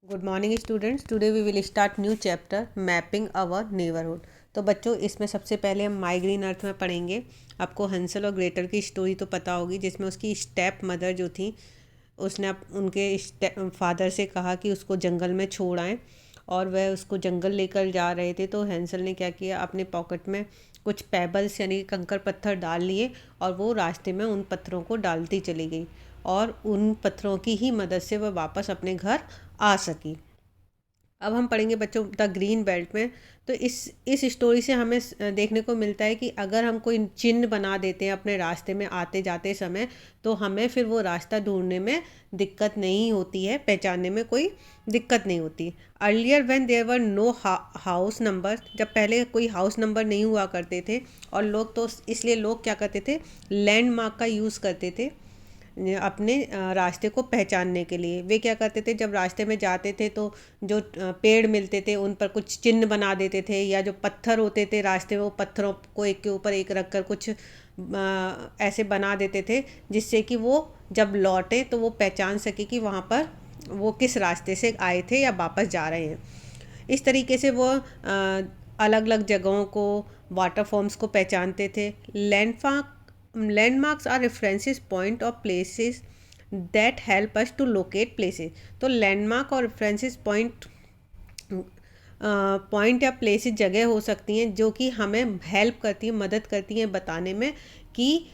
Good morning students. Today we will start new chapter mapping our neighbourhood. तो बच्चों, इसमें सबसे पहले हम माई ग्रीन अर्थ में पढ़ेंगे। आपको हंसल और ग्रेटर की स्टोरी तो पता होगी, जिसमें उसकी स्टेप मदर जो थी, उसने उनके फादर से कहा कि उसको जंगल में छोड़ आएँ, और वह उसको जंगल लेकर जा रहे थे। तो हैंसल ने क्या किया, अपने पॉकेट में कुछ पेबल्स यानी कंकर पत्थर डाल लिए, और वो रास्ते में उन पत्थरों को डालती चली गई, और उन पत्थरों की ही मदद से वह वापस अपने घर आ सकी। अब हम पढ़ेंगे बच्चों द ग्रीन बेल्ट में। तो इस स्टोरी से हमें देखने को मिलता है कि अगर हम कोई चिन्ह बना देते हैं अपने रास्ते में आते जाते समय, तो हमें फिर वो रास्ता ढूंढने में दिक्कत नहीं होती है, पहचानने में कोई दिक्कत नहीं होती। Earlier when there were no house number, जब पहले कोई हाउस नंबर नहीं हुआ करते थे, और लोग तो इसलिए लोग क्या करते थे, लैंडमार्क का यूज़ करते थे अपने रास्ते को पहचानने के लिए। वे क्या करते थे, जब रास्ते में जाते थे तो जो पेड़ मिलते थे उन पर कुछ चिन्ह बना देते थे, या जो पत्थर होते थे रास्ते में, वो पत्थरों को एक के ऊपर एक रख कर कुछ ऐसे बना देते थे, जिससे कि वो जब लौटे तो वो पहचान सके कि वहाँ पर वो किस रास्ते से आए थे या वापस जा रहे हैं। इस तरीके से वो अलग अलग जगहों को, वाटर फॉर्म्स को पहचानते थे। लैंडमार्क्स आर रेफरेंसेस पॉइंट और places that help us to locate places. तो लैंडमार्क और रेफरेंसेस पॉइंट या प्लेसेस जगह हो सकती हैं जो कि हमें हेल्प करती हैं, मदद करती हैं बताने में कि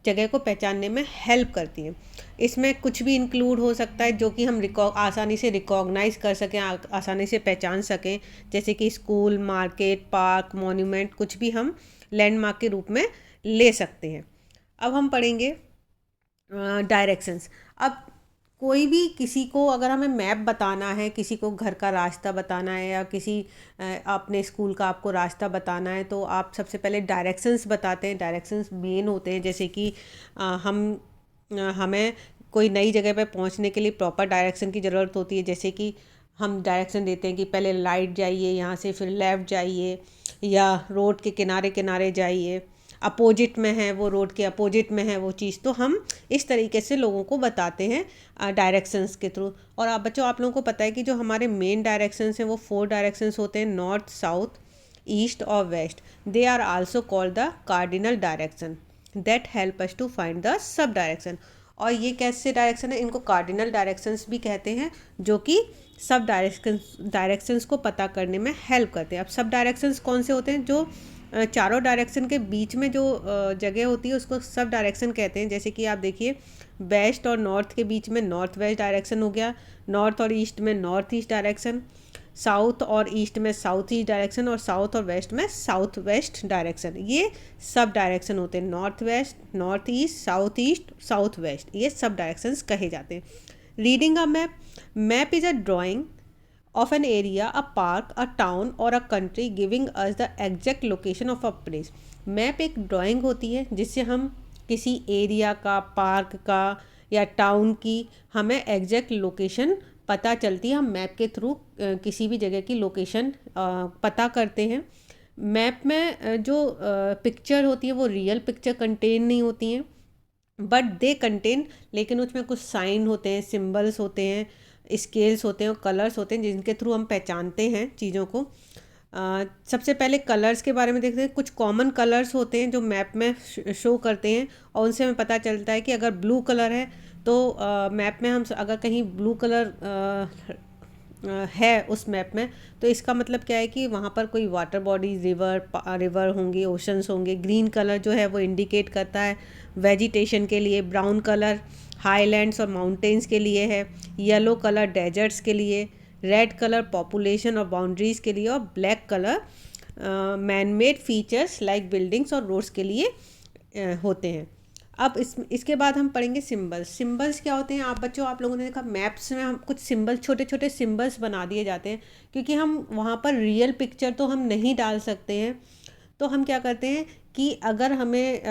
जगह को पहचानने में हेल्प करती हैं। इसमें कुछ भी इंक्लूड हो सकता है जो कि हम आसानी से रिकॉग्नाइज कर सकें, आसानी से पहचान सकें, जैसे कि स्कूल, मार्केट, पार्क, मॉन्यूमेंट, कुछ भी हम लैंडमार्क के रूप में ले सकते हैं। अब हम पढ़ेंगे डायरेक्शंस। अब कोई भी किसी को अगर हमें मैप बताना है, किसी को घर का रास्ता बताना है, या किसी अपने स्कूल का आपको रास्ता बताना है, तो आप सबसे पहले डायरेक्शंस बताते हैं। डायरेक्शंस मेन होते हैं, जैसे कि हमें कोई नई जगह पे पहुंचने के लिए प्रॉपर डायरेक्शन की ज़रूरत होती है। जैसे कि हम डायरेक्शन देते हैं कि पहले राइट जाइए, यहाँ से फिर लेफ़्ट जाइए, या रोड के किनारे किनारे जाइए, अपोजिट में है वो, रोड के अपोजिट में है वो चीज़। तो हम इस तरीके से लोगों को बताते हैं डायरेक्शंस के थ्रू। और आप बच्चों, आप लोगों को पता है कि जो हमारे मेन डायरेक्शंस हैं वो 4 डायरेक्शंस होते हैं, नॉर्थ, साउथ, ईस्ट और west. They are also called the cardinal direction that help us to find the sub direction. और ये कैसे डायरेक्शन है, इनको कार्डिनल डायरेक्शंस भी कहते हैं, जो कि सब डायरेक्शंस को पता करने में हेल्प करते हैं। अब सब डायरेक्शंस कौन से होते हैं, जो चारों डायरेक्शन के बीच में जो जगह होती है उसको सब डायरेक्शन कहते हैं। जैसे कि आप देखिए, वेस्ट और नॉर्थ के बीच में नॉर्थ वेस्ट डायरेक्शन हो गया, नॉर्थ और ईस्ट में नॉर्थ ईस्ट डायरेक्शन, साउथ और ईस्ट में साउथ ईस्ट डायरेक्शन, और साउथ और वेस्ट में साउथ वेस्ट डायरेक्शन। ये सब डायरेक्शन होते हैं। North west, north east, south west, ये सब डायरेक्शंस कहे जाते हैं। Reading a map. Map is a drawing of an area, a park, a town or a country giving us the exact location of a place। Map एक drawing होती है जिससे हम किसी एरिया का, पार्क का या टाउन की हमें एग्जैक्ट लोकेशन पता चलती है। हम मैप के थ्रू किसी भी जगह की लोकेशन पता करते हैं। मैप में जो पिक्चर होती है वो रियल पिक्चर कंटेन नहीं होती हैं, बट दे कंटेन, लेकिन उसमें कुछ साइन होते हैं, सिंबल्स होते हैं, स्केल्स होते हैं और कलर्स होते हैं, जिनके थ्रू हम पहचानते हैं चीज़ों को। सबसे पहले कलर्स के बारे में देखते हैं। कुछ कॉमन कलर्स होते हैं जो मैप में शो करते हैं, और उनसे हमें पता चलता है कि अगर ब्लू कलर है तो मैप में हम अगर कहीं ब्लू कलर है उस मैप में, तो इसका मतलब क्या है कि वहाँ पर कोई वाटर बॉडीज, रिवर होंगे, ओशंस होंगे। ग्रीन कलर जो है वो इंडिकेट करता है वेजिटेशन के लिए, ब्राउन कलर हाईलैंड्स और माउंटेन्स के लिए है, येलो कलर डेजर्ट्स के लिए, रेड कलर पॉपुलेशन और बाउंड्रीज के लिए, और black colour man made features like buildings और रोड्स के लिए होते हैं। अब इसके बाद हम पढ़ेंगे सिंबल्स। सिंबल्स क्या होते हैं, आप बच्चों, आप लोगों ने देखा मैप्स में हम कुछ सिंबल, छोटे छोटे सिंबल्स बना दिए जाते हैं, क्योंकि हम वहाँ पर रियल पिक्चर तो हम नहीं डाल सकते हैं। तो हम क्या करते हैं कि अगर हमें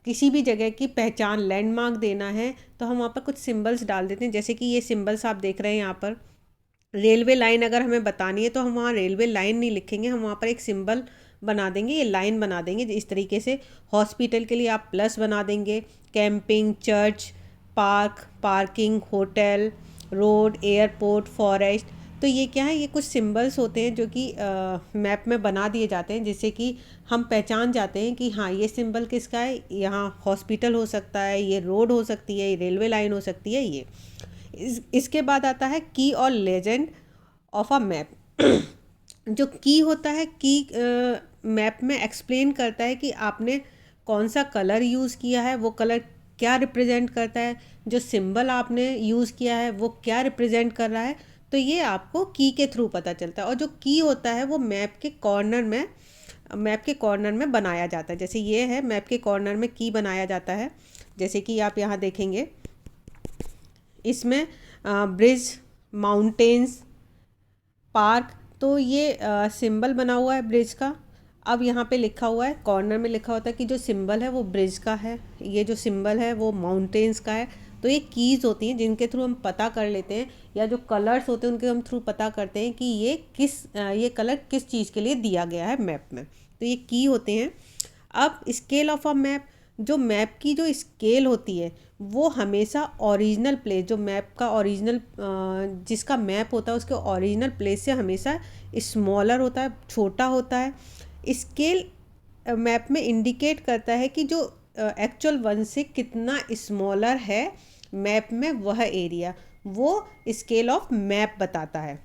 किसी भी जगह की पहचान, लैंडमार्क देना है, तो हम वहाँ पर कुछ सिंबल्स डाल देते हैं। जैसे कि ये सिंबल्स आप देख रहे हैं यहाँ पर। रेलवे लाइन अगर हमें बतानी है तो हम वहाँ रेलवे लाइन नहीं लिखेंगे, हम वहाँ पर एक सिंबल बना देंगे, ये लाइन बना देंगे इस तरीके से। हॉस्पिटल के लिए आप प्लस बना देंगे, camping, church, park, parking, hotel, road, airport, forest. तो ये क्या है, ये कुछ सिंबल्स होते हैं जो कि मैप में बना दिए जाते हैं, जिससे कि हम पहचान जाते हैं कि हाँ ये सिंबल किसका है। यहाँ हॉस्पिटल हो सकता है, ये रोड हो सकती है, ये रेलवे लाइन हो सकती है। ये इसके बाद आता है की और लेजेंड ऑफ अ मैप। जो की होता है, की मैप में एक्सप्लेन करता है कि आपने कौन सा कलर यूज़ किया है, वो कलर क्या रिप्रेजेंट करता है, जो सिंबल आपने यूज़ किया है वो क्या रिप्रेजेंट कर रहा है। तो ये आपको की के थ्रू पता चलता है। और जो की होता है वो मैप के कॉर्नर में बनाया जाता है। जैसे ये है, मैप के कॉर्नर में की बनाया जाता है। जैसे कि आप यहाँ देखेंगे, इसमें ब्रिज, माउंटेन्स, पार्क, तो ये सिंबल बना हुआ है ब्रिज का। अब यहाँ पे लिखा हुआ है, कॉर्नर में लिखा होता है कि जो सिंबल है वो ब्रिज का है, ये जो सिंबल है वो माउंटेन्स का है। तो ये कीज़ होती हैं जिनके थ्रू हम पता कर लेते हैं, या जो कलर्स होते हैं उनके हम थ्रू पता करते हैं कि ये कलर किस चीज़ के लिए दिया गया है मैप में। तो ये की होते हैं। अब स्केल ऑफ अ मैप, जो मैप की जो स्केल होती है वो हमेशा ओरिजिनल प्लेस, जो मैप का ओरिजिनल जिसका मैप होता है उसके ओरिजिनल प्लेस से हमेशा स्मॉलर होता है, छोटा होता है। स्केल मैप में इंडिकेट करता है कि जो एक्चुअल वन से कितना स्मॉलर है मैप में वह एरिया, वो स्केल ऑफ मैप बताता है।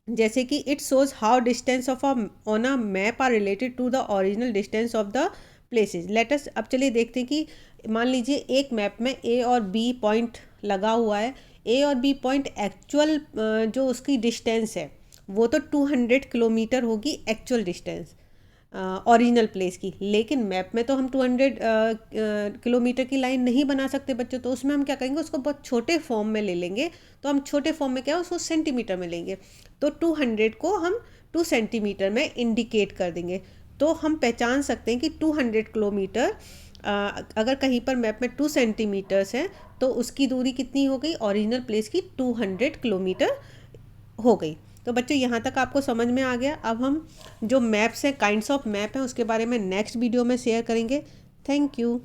जैसे कि it shows how distance of on a map are related to the original distance of the places. Let's, अब चलिए देखते हैं कि मान लीजिए एक मैप में ए और बी पॉइंट लगा हुआ है। ए और बी पॉइंट एक्चुअल जो उसकी डिस्टेंस है वो तो 200 किलोमीटर होगी एक्चुअल डिस्टेंस ओरिजिनल प्लेस की। लेकिन मैप में तो हम 200 किलोमीटर की लाइन नहीं बना सकते बच्चों। तो उसमें हम क्या करेंगे, उसको बहुत छोटे फॉर्म में ले लेंगे। तो हम छोटे फॉर्म में क्या, उसको सेंटीमीटर में लेंगे। तो 200 को हम 2 सेंटीमीटर में इंडिकेट कर देंगे। तो हम पहचान सकते हैं कि 200 किलोमीटर, अगर कहीं पर मैप में 2 सेंटीमीटर्स है तो उसकी दूरी कितनी हो गई, ओरिजिनल प्लेस की 200 किलोमीटर हो गई। तो बच्चों यहाँ तक आपको समझ में आ गया। अब हम जो मैप्स हैं, काइंड्स ऑफ मैप हैं, उसके बारे में नेक्स्ट वीडियो में शेयर करेंगे। Thank you.